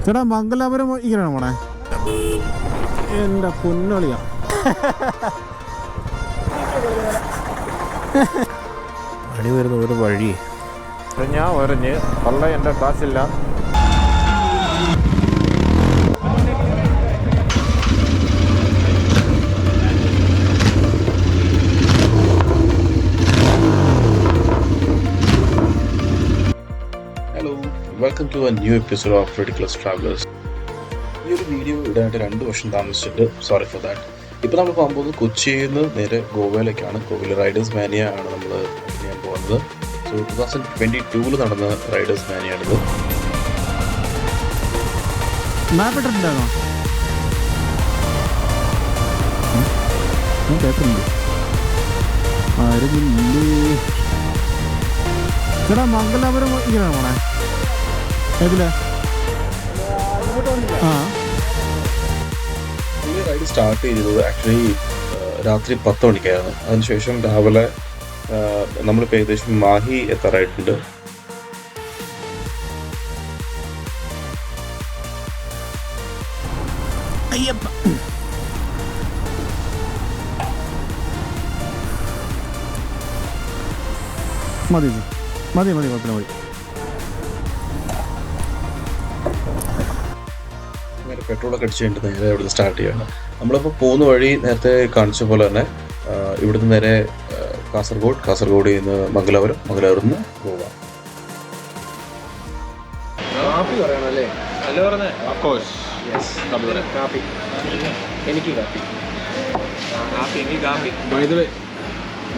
ചേട്ടാ മംഗലാപുരം ഇങ്ങനെയാണ് പോണേ? എൻ്റെ പൊന്നളിയാ. പണി വരുന്ന ഒരു വഴി ഞാൻ ഒരഞ്ഞ് കൊള്ള എൻ്റെ കാശില്ല. Welcome to a new episode of ridiculous travellers. ഈ ഒരു വീഡിയോ ഇടാനായിട്ട് 2 വർഷം താമസിച്ചിട്ടുണ്ട്. Sorry for that. ഇപ്പോൾ നമ്മൾ പോകാൻ പോകുന്നത് കൊച്ചിയിൽ നിന്ന് നേരെ ഗോവയിലേക്കാണ്. ഗോവയിൽ റൈഡേഴ്സ് മാനിയ ആണ് നമ്മൾ ചെയ്യാൻ പോകുന്നത്. സോ 2022 നടന്ന റൈഡേഴ്സ് മാനിയാണിത്. മാപ്പ് ഇട്ടിട്ടുണ്ടായിരുന്നോ? ചേട്ടാ മംഗലാപുരം ഇങ്ങനെയാണ് പോണേ? ഏതിലെ? ഈ റൈഡ് സ്റ്റാർട്ട് ചെയ്തത് ആക്ച്വലി രാത്രി 10 മണിക്കായിരുന്നു. അതിനുശേഷം രാവിലെ നമ്മളിപ്പോൾ ഏകദേശം മാഹി എത്താറായിട്ടുണ്ട്. മതി മതി മതി കുഴപ്പമില്ല മതി. പെട്രോളൊക്കെ അടിച്ച് കഴിഞ്ഞിട്ട് നേരെ ഇവിടുന്ന് സ്റ്റാർട്ട് ചെയ്യണം. നമ്മളിപ്പോൾ പോകുന്ന വഴി നേരത്തെ കാണിച്ച പോലെ തന്നെ ഇവിടുന്ന് നേരെ കാസർഗോഡ് നിന്ന് മംഗലാപുരം, മംഗലാപുരത്ത് നിന്ന് ഗോവ. കാപ്പി പറയണല്ലേ? എനിക്ക് കാപ്പി. ബൈ ദ വേ,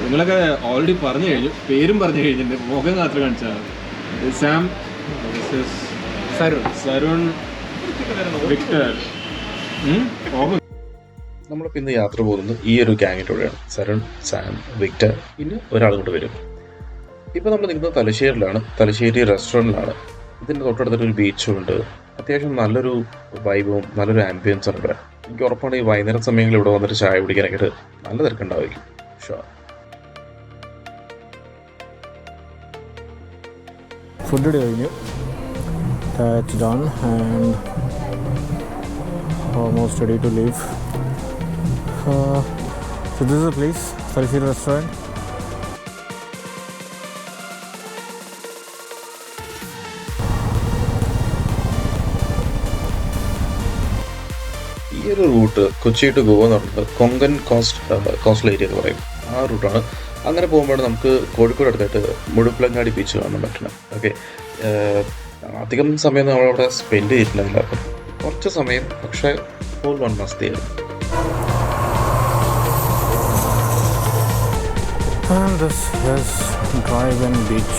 നിങ്ങളൊക്കെ ഓൾറെഡി പറഞ്ഞു കഴിഞ്ഞു, പേരും പറഞ്ഞു കഴിഞ്ഞിട്ടുണ്ട്, മുഖം മാത്രം കാണിച്ചാൽ മതി. Sam, Sarun, Victor. നമ്മളിപ്പോൾ ഇന്ന് യാത്ര പോകുന്നത് ഈ ഒരു ഗ്യാങ്ങിൻ്റെ കൂടെയാണ്. സരുൺ, സാം, വിക്ടർ, പിന്നെ ഒരാളും കൂടെ വരും. ഇപ്പോൾ നമ്മൾ നിൽക്കുന്നത് തലശ്ശേരിയിലാണ്. തലശ്ശേരി റെസ്റ്റോറൻറ്റിലാണ്. ഇതിൻ്റെ തൊട്ടടുത്തൊരു ബീച്ചും ഉണ്ട്. അത്യാവശ്യം നല്ലൊരു വൈബും നല്ലൊരു ആംബിയൻസും ഉണ്ട്. എനിക്ക് ഉറപ്പാണ് ഈ വൈകുന്നേരം സമയങ്ങളിൽ ഇവിടെ വന്നിട്ട് ചായ കുടിക്കാനായിട്ട് നല്ല തിരക്കുണ്ടായിരിക്കും. ഷുവർ. ഫുഡ് കഴിഞ്ഞു, touched on and almost ready to leave. So this is the place, Thalasheri restaurant. ഈ ഒരു റൂട്ട് കൊച്ചി ടു ഗോവ എന്ന് പറയുന്നത് കൊങ്കൺ കോസ്റ്റൽ ഏരിയ എന്ന് പറയും. ആ റൂട്ടാണ്. അങ്ങനെ പോകുമ്പോൾ നമുക്ക് കോഴിക്കോട് അടുത്തായിട്ട് മുഴുപ്പിലങ്ങാടി ബീച്ച് കാണാൻ പറ്റണം. ഓക്കെ, അധികം സമയം നമ്മളവിടെ സ്പെൻഡ് ചെയ്തിട്ടില്ല, അപ്പം കുറച്ച് സമയം, പക്ഷേ ഫുൾ വൺ മസ്തിയായിരുന്നു. And this is Drive-In Beach.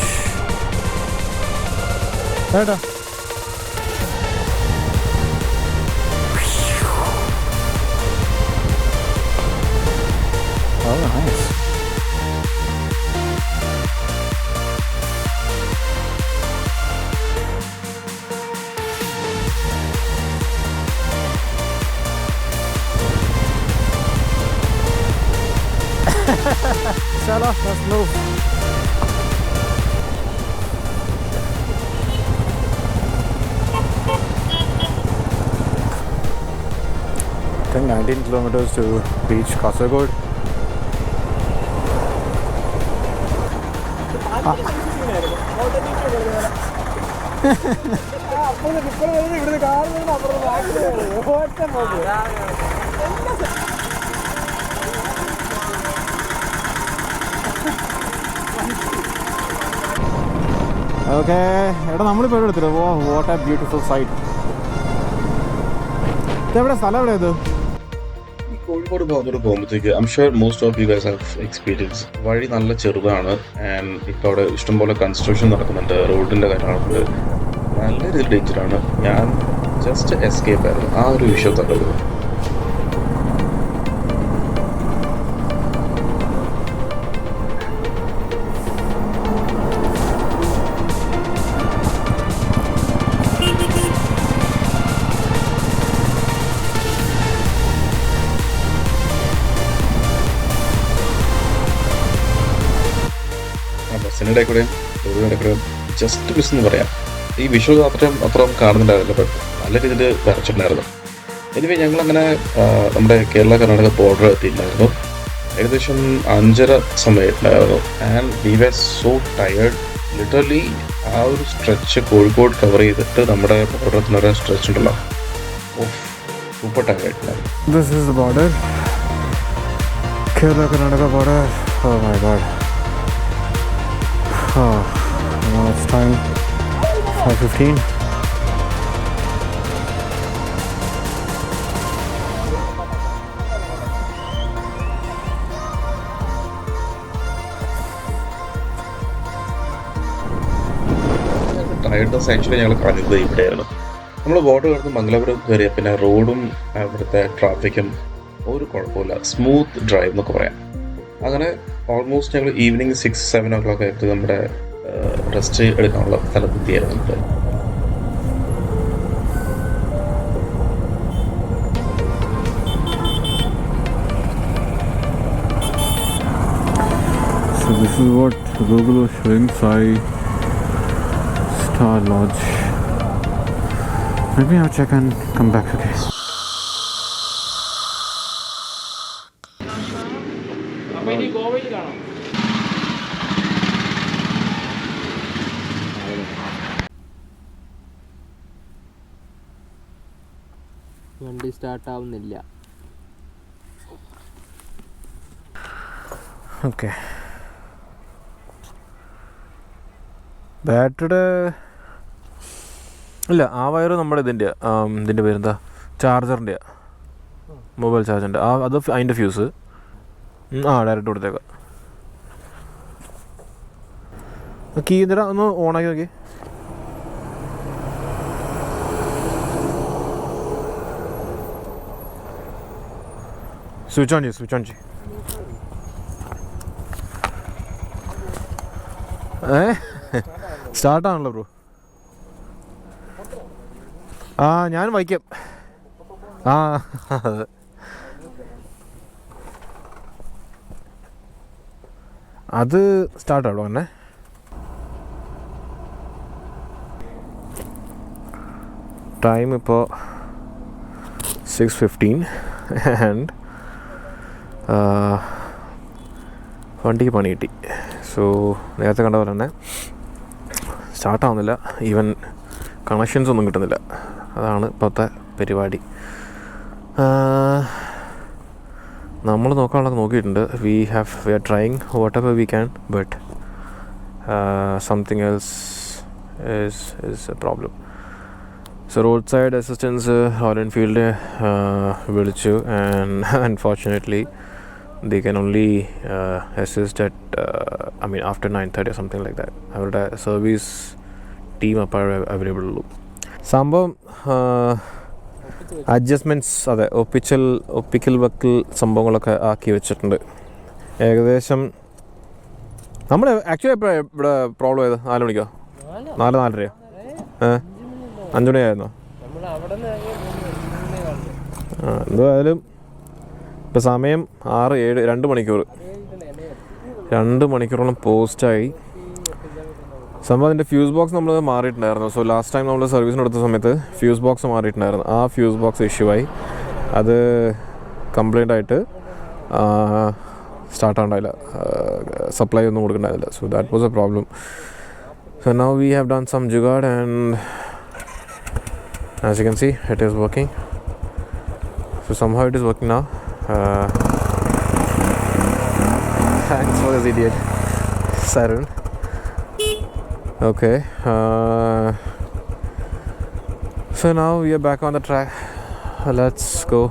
Right. Oh, nice. Shala, let's move. I think 19 kilometers to reach Kasaragod. Okay, എടാ നമ്മളിപ്പോൾ എവിടെ എടുത്തില്ല? What A beautiful site. ഇതെവിടെ സ്ഥലം? എവിടെ ഇത്? കോഴിക്കോട് ഭാഗത്തോട് പോകുമ്പോഴത്തേക്ക് ഐം sure most of you guys have experience. വഴി നല്ല ചെറുതാണ് ആൻഡ് ഇപ്പോൾ അവിടെ ഇഷ്ടംപോലെ കൺസ്ട്രക്ഷൻ നടക്കുന്നുണ്ട്. റോഡിൻ്റെ കാര്യങ്ങളുണ്ട്. നല്ല രീതിയിൽ ഡേഞ്ചറാണ്. ഞാൻ ജസ്റ്റ് എസ്കേപ്പ് ആയിരുന്നു ആ ഒരു വിഷയത്തോടെ. ബസ്സിനിടെ കൂടെയും ജസ്റ്റ് മിസ് എന്ന് പറയാം. ഈ വിഷ്വൽ അത്രയും കാണുന്നുണ്ടാവില്ല, ബട്ട് നല്ല രീതിയിൽ വരച്ചിട്ടുണ്ടായിരുന്നു. എനിവേ ഞങ്ങളങ്ങനെ നമ്മുടെ കേരള കർണാടക ബോർഡർ എത്തിയിട്ടുണ്ടായിരുന്നു. ഏകദേശം 5:30 സമയത്തുണ്ടായിരുന്നു. And we were so tired. Literally ആ ഒരു സ്ട്രെച്ച് കോഴിക്കോട് കവർ ചെയ്തിട്ട് നമ്മുടെ ബോർഡർ എത്തുന്ന സ്ട്രെച്ച് ഉണ്ടല്ലോ, super ടയേർഡായിട്ടുണ്ടായിരുന്നു. This is the border. Kerala Karnataka border. Oh my god. Now it's time 5:15. Tiredness actually ഞങ്ങൾ കളഞ്ഞത് ഇവിടെയായിരുന്നു. നമ്മൾ ബോർഡർ കടന്ന് മംഗലാപുരം കയറിയ പിന്നെ റോഡും അവിടുത്തെ ട്രാഫിക്കും ഒരു കുഴപ്പമില്ല, സ്മൂത്ത് ഡ്രൈവ് എന്നൊക്കെ പറയാം. അങ്ങനെ ഓൾമോസ്റ്റ് ഞങ്ങൾ ഈവനിങ് 6-7 o'clock ആയിട്ട് നമ്മുടെ റെസ്റ്റ് എടുക്കാനുള്ള സ്ഥലത്തെത്തിയായിരുന്നു നമുക്ക്. So this is what Google was showing, Sai Star Lodge. Maybe I'll check and come back, okay? വണ്ടി സ്റ്റാർട്ട് ആവുന്നില്ല. ഓക്കെ, ബാറ്ററിയുടെ ഇല്ല, ആ വയറ് നമ്മുടെ ഇതിൻ്റെ പേരെന്താ, ചാർജറിൻ്റെ, മൊബൈൽ ചാർജറിൻ്റെ അത് അതിൻ്റെ ഫ്യൂസ് ഡയറക്റ്റ് കൊടുത്തേക്കാം. കീ ഇതിടാ, ഒന്ന് ഓണാക്കി നോക്കി. സ്വിച്ച് ഓൺ ചെയ്യും. സ്റ്റാർട്ടാണല്ലോ ബ്രോ. ഞാൻ വയ്ക്കാം. അത് സ്റ്റാർട്ടാണോ തന്നെ. ടൈം ഇപ്പോൾ 6:15 ആൻഡ് വണ്ടിക്ക് പണി കിട്ടി. സോ നേരത്തെ കണ്ട പോലെ തന്നെ സ്റ്റാർട്ടാവുന്നില്ല, ഈവൻ കണക്ഷൻസ് ഒന്നും കിട്ടുന്നില്ല. അതാണ് ഇപ്പോഴത്തെ പരിപാടി. നമ്മൾ നോക്കാനുള്ളത് നോക്കിയിട്ടുണ്ട്. We are trying whatever we can, but something else is a problem. So roadside assistance Royal Enfield വിളിച്ചു, and unfortunately they can only assist at after 9:30 or something like that. അവരുടെ സർവീസ് ടീം അപ്പോൾ available ഉള്ളൂ. സംഭവം adjustments, അതെ, ഒപ്പിക്കൽ വക്കൽ സംഭവങ്ങളൊക്കെ ആക്കി വെച്ചിട്ടുണ്ട്. ഏകദേശം നമ്മൾ ആക്ച്വലി എപ്പോഴാണ് ഇവിടെ പ്രോബ്ലം ആയത്? 4 മണിക്കോ? 4:30 5 മണിയായിരുന്നോ? എന്തായാലും ഇപ്പം സമയം 6-7 2 മണിക്കൂറോളം പോസ്റ്റായി. സംഭവം അതിൻ്റെ ഫ്യൂസ് ബോക്സ് നമ്മൾ മാറിയിട്ടുണ്ടായിരുന്നു. സോ ലാസ്റ്റ് ടൈം നമ്മൾ സർവീസിന് എടുത്ത സമയത്ത് ഫ്യൂസ് ബോക്സ് മാറിയിട്ടുണ്ടായിരുന്നു. ആ ഫ്യൂസ് ബോക്സ് ഇഷ്യൂ ആയി, അത് കംപ്ലൈൻ്റ് ആയിട്ട് സ്റ്റാർട്ടാണ്ടായില്ല, സപ്ലൈ ഒന്നും കൊടുക്കണ്ടായിരുന്നില്ല. So that was a problem. So now we have done some jugaad, and as you can see it is working. So somehow it is working now. Thanks for this idiot Sarun. Okay, so now we are back on the track. Let's go.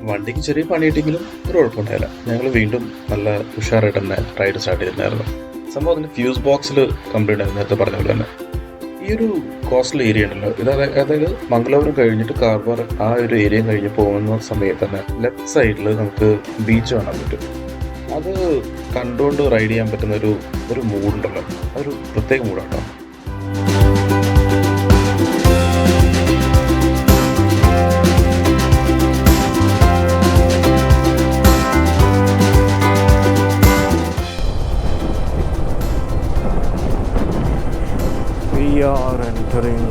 വണ്ടിക്ക് ചെറിയ പണിയിട്ടെങ്കിലും ഒരു കുഴപ്പമുണ്ടായില്ല. ഞങ്ങൾ വീണ്ടും നല്ല ഉഷാറായിട്ട് തന്നെ ride start ചെയ്തിട്ടുണ്ടായിരുന്നു. സംഭവം അതിൻ്റെ ഫ്യൂസ് ബോക്സിൽ കംപ്ലീറ്റ് ആയിരുന്നു. നേരത്തെ പറഞ്ഞ പോലെ തന്നെ ഈ ഒരു കോസ്റ്റൽ ഏരിയ ഉണ്ടല്ലോ, ഇത് അതായത് മംഗലാപുരം കഴിഞ്ഞിട്ട് കാർവാർ ആ ഒരു ഏരിയ കഴിഞ്ഞ് പോകുന്ന സമയത്ത് തന്നെ ലെഫ്റ്റ് സൈഡിൽ നമുക്ക് ബീച്ച് കാണാൻ പറ്റും. അത് കണ്ടുകൊണ്ട് റൈഡ് ചെയ്യാൻ പറ്റുന്ന ഒരു മൂഡുണ്ടല്ലോ, അതൊരു പ്രത്യേക മൂഡാട്ടോ. are entering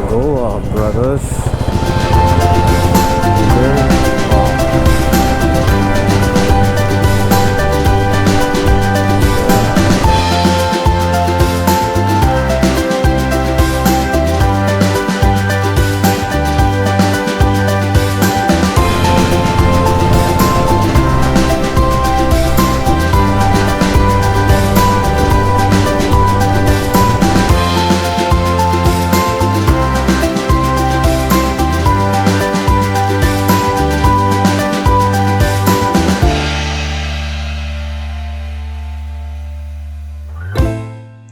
Goa, brothers.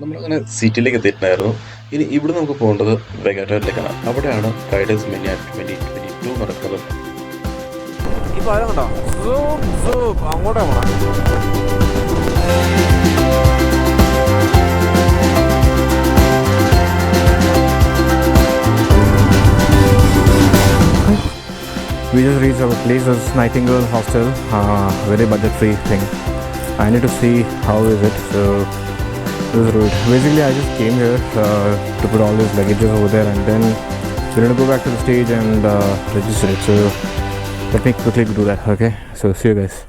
നമ്മളങ്ങനെ സിറ്റിയിലേക്ക് എത്തിയിട്ടുണ്ടായിരുന്നു. ഇനി ഇവിടെ നമുക്ക് പോകേണ്ടത് വെഗാറ്റോയിലേക്കാണ്. അവിടെയാണ് റൈഡേഴ്സ് മെനിയ 2022 നടക്കുന്നത്. ഈ പാലം കണ്ടോ? അങ്ങോട്ടാ പോണം. We just reached our place. It's Nightingale Hostel, very budget-free thing. I need to see how is it. So this route. Basically, I just came here to put all these luggages over there, and then we're going to go back to the stage and register it. So let me quickly do that. Okay. So see you guys.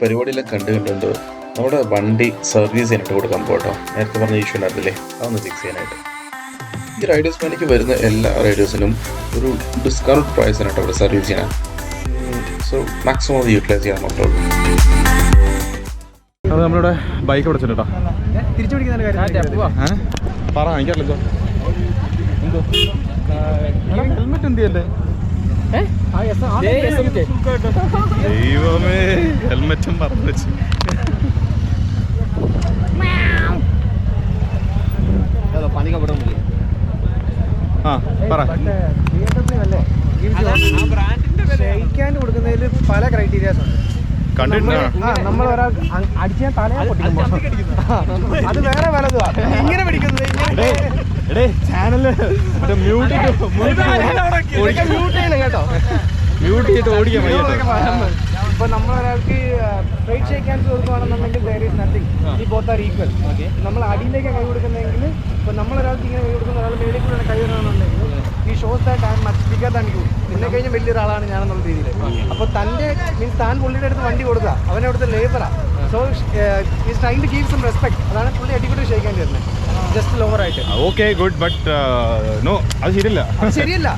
പരിപാടിയെല്ലാം കണ്ടുകൊണ്ട് നമ്മുടെ വണ്ടി service ചെയ്യാനായിട്ട് കൊടുക്കാൻ പോട്ടോ. നേരത്തെ പറഞ്ഞ issue ഉണ്ടായിരുന്നില്ലേ, അതൊന്ന് ഫിക്സ് ചെയ്യാനായിട്ട്. ഈ റൈഡേഴ്സ് പണിക്ക് വരുന്ന എല്ലാ റൈഡേഴ്സിനും ഒരു ഡിസ്കൗണ്ട് പ്രൈസിനായിട്ട് അവിടെ സർവീസ് ചെയ്യാൻ. സോ മാക്സിമം അത് യൂട്ടിലൈസ് ചെയ്യാൻ നോക്കുള്ളൂ. അത് നമ്മളിവിടെ ബൈക്ക് പിടിച്ചിട്ടോ തിരിച്ചു പറ എനിക്കല്ലോ എന്തോ ഹെൽമെറ്റ് എന്ത് ചെയ്യല്ലേ? ദൈവമേ, ഹെൽമെറ്റും പറഞ്ഞു വെച്ച്. ആ പറ. കൊടുക്കുന്നതിൽ പല ക്രൈറ്റീരിയാസ് ഉണ്ട്. നമ്മൾ ഒരാൾ അടിച്ചാൽ തലയാ പൊട്ടിക്കുമ്പോ അത് വേറെ പലതുവാ. ഇങ്ങനെ പിടിക്കുന്നത് ചാനല് മ്യൂട്ട് ചെയ്യണം കേട്ടോ. മ്യൂട്ട് ചെയ്തിട്ട് ഓടിക്കാൻ ഇപ്പൊ നമ്മളൊരാൾക്ക് സ്ട്രൈറ്റ് ഷേക്ക് ഹാൻഡ്സ് കൊടുക്കുകയാണെന്നുണ്ടെങ്കിൽ there is nothing. ഈ both are equal. നമ്മൾ അടിയിലേക്ക് കൈ കൊടുക്കുന്നെങ്കിൽ ഇപ്പൊ നമ്മളൊരാൾക്ക് ഇങ്ങനെ കൈ കൊടുക്കുന്ന ഒരാൾ മേലേക്ക് കൈ ഇടണമെന്നുണ്ടെങ്കിൽ ഈ shows that I am much bigger than you. പിന്നെ കഴിഞ്ഞ വലിയൊരാളാണ് ഞാനെന്നുള്ള രീതിയിൽ. അപ്പോൾ തൻ്റെ മീൻസ് താൻ പുള്ളിയുടെ അടുത്ത് വണ്ടി കൊടുക്കുക, അവനെ അവിടുത്തെ ലേബറാണ്. So is trying to give some respect. അതാണ് പുള്ളി അടിക്കൂടി ഷേക്കാൻ വരുന്നത്, ജസ്റ്റ് ലോവർ ആയിട്ട്. ഓക്കെ ഗുഡ്, ബട്ട് നോ, അത് ശരിയല്ല, ശരിയല്ല.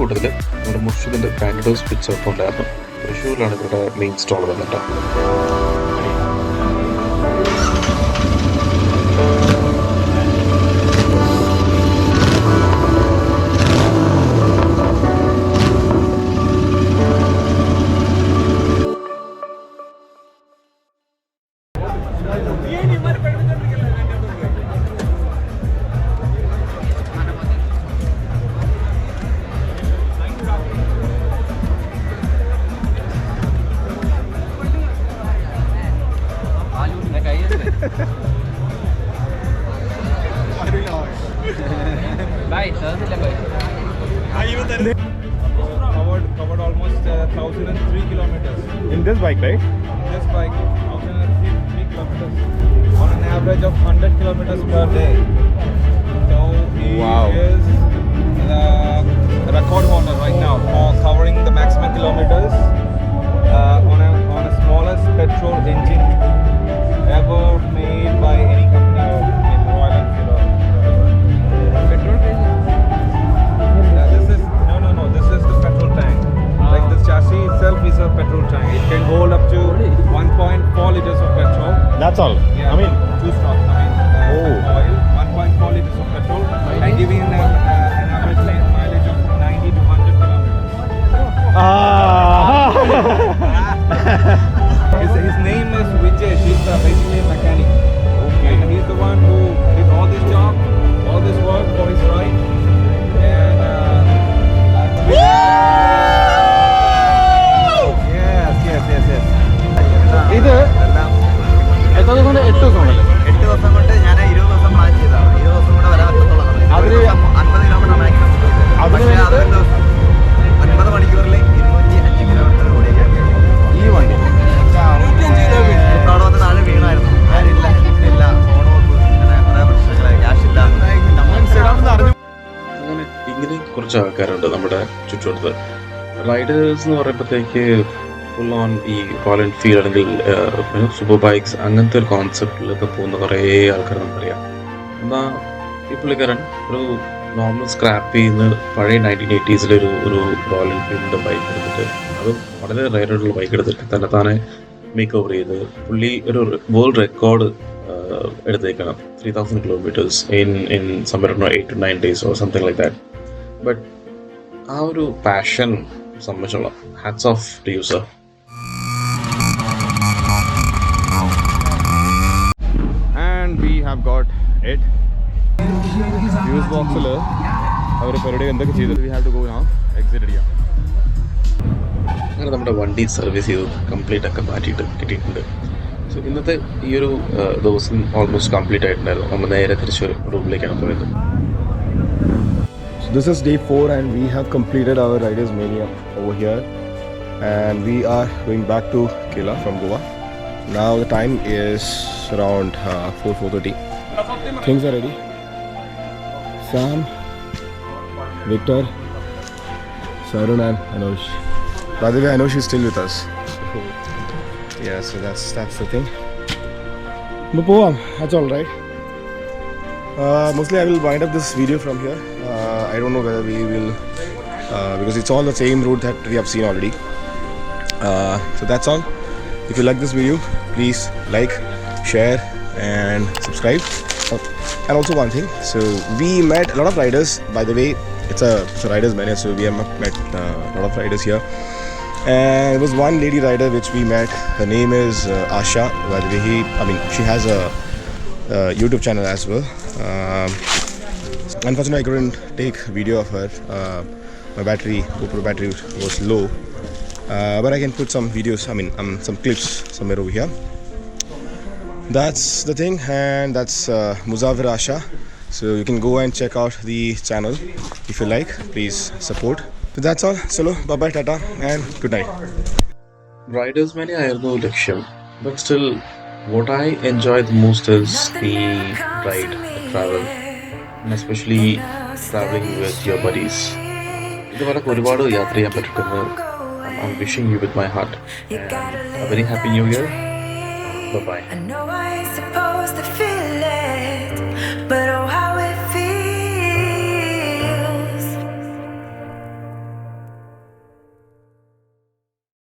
കൂട്ടത്തിൽ നമ്മുടെ മുർഷിദിൻ്റെ ബാൻഡോസ് പിച്ച് ഒക്കെ ഉണ്ടായിരുന്നു. തൃശ്ശൂരിലാണ് ഇവരുടെ മെയിൻ സ്റ്റോൾ വന്നിട്ട്. Covered almost 1,003 kilometers. In this bike, right? This bike, 1,003 kilometers. On an average of 100 kilometers per day. So he is the record holder right now for covering the maximum kilometers on a smallest petrol engine ever made by any company or Royal Enfield or petrol engine. This is no. This is the petrol tank. Like this chassis itself is a petrol tank. It can hold up to 1.4 liters of petrol. That's all. Yeah, I mean, two stock. Oil, 1.4 liters of petrol, and giving an average mileage of 90 to 100 kilometers. His name is Vijay. He's basically a mechanic. Okay. And he's the one who did all this job, all this work for his ride. And yes. ഇത് എത്ര ദിവസം കൊണ്ട്? 8 ദിവസം കൊണ്ടല്ലേ? 8 ദിവസം കൊണ്ട് ഞാൻ 20 ദിവസം പ്ലാൻ ചെയ്തതാണ്. 20 ദിവസം കൂടെ വരാൻ പറ്റത്തുള്ളൂ. 50 കിലോമീറ്റർ മാക്സിമം. പക്ഷേ അത് 50 മണിക്കൂറിൽ 205 കിലോമീറ്റർ ഓടിക്കാൻ ഈ വണ്ടി 105 കിലോമീറ്റർ. അവിടെ വന്ന് താഴെ വീണായിരുന്നു. ഞാനില്ല, ഇല്ല, ഫോൺ നോക്കും, അങ്ങനെ കുറേ പ്രശ്നങ്ങൾ, ക്യാഷ് ഇല്ല. അങ്ങനെ ഇങ്ങനെ കുറച്ച് ആൾക്കാരുണ്ട് നമ്മുടെ ചുറ്റുവട്ടത്ത്. റൈഡേഴ്സ് എന്ന് പറയുമ്പോഴത്തേക്ക് ഫുൾ ഓൺ ഈ റോയൽ എൻഫീൽഡ് അല്ലെങ്കിൽ സൂപ്പർ ബൈക്സ് അങ്ങനത്തെ ഒരു കോൺസെപ്റ്റിലൊക്കെ പോകുന്ന കുറേ ആൾക്കാർ നമുക്കറിയാം. എന്നാൽ ഈ പുള്ളിക്കാരൻ ഒരു നോർമൽ സ്ക്രാപ്പ് ചെയ്യുന്ന പഴയ 1980s ഒരു റോയൽ എൻഫീൽഡിൻ്റെ ബൈക്ക് എടുത്തിട്ട്, അത് വളരെ റയറായിട്ടുള്ള ബൈക്ക് എടുത്തിട്ട് തന്നെ മേക്ക് ഓവർ ചെയ്ത് പുള്ളി ഒരു world record എടുത്തേക്കണം. 3,000 kilometers in somewhere around 8 to 9 days or something like that. But ആ ഒരു പാഷൻ സംബന്ധിച്ചുള്ള hats of to you sir. And we have got it. Fuse box-ൽ അവർ പരിപാടി എന്തൊക്കെ ചെയ്തത്? We have to go now. Exit ചെയ്യാം. അങ്ങനെ നമ്മുടെ വണ്ടി സർവീസ് ചെയ്ത് കംപ്ലീറ്റ് ഒക്കെ മാറ്റിയിട്ട് കിട്ടിയിട്ടുണ്ട്. സോ ഇന്നത്തെ ഈ ഒരു ദിവസം ഓൾമോസ്റ്റ് കംപ്ലീറ്റ് ആയിട്ടുണ്ടായിരുന്നു. നമ്മൾ നേരെ തിരിച്ച് റൂമിലേക്കാണ് പോയത്. So this is day 4 and we have completed our Riders Mania over here, and we are going back to Kela from Goa. Now the time is around 4:30. Things are ready. Sam, Victor, Sarun and Anush. By the way, Anush is still with us. Yeah, so that's the thing. That's all right. Mostly I will wind up this video from here. I don't know whether we will, because it's all the same route that we have seen already. So that's all. If you like this video, please like, share and subscribe. And also one thing, so we met a lot of riders. By the way, it's a riders mania, so we have met a lot of riders here. And there was one lady rider which we met. Her name is Asha. By the way, she has a YouTube channel as well. Unfortunately, I couldn't take video of her. My GoPro battery was low. But I can put some videos, some clips somewhere over here. That's the thing, and that's Muzafir Asha. So you can go and check out the channel if you like. Please support. So that's all. Solo, bye-bye, tata, and good night. Riders മാനി ആയിരുന്നു ലക്ഷ്യം. But still what I enjoy the most is the ride, the travel, and especially traveling with your buddies. ഇതുപോലെ ഒരുപാട് യാത്ര ചെയ്യാൻ പറ്റുമെന്ന് I'm wishing you with my heart. And a very happy new year. Bye-bye. I know I ain't supposed to feel it, but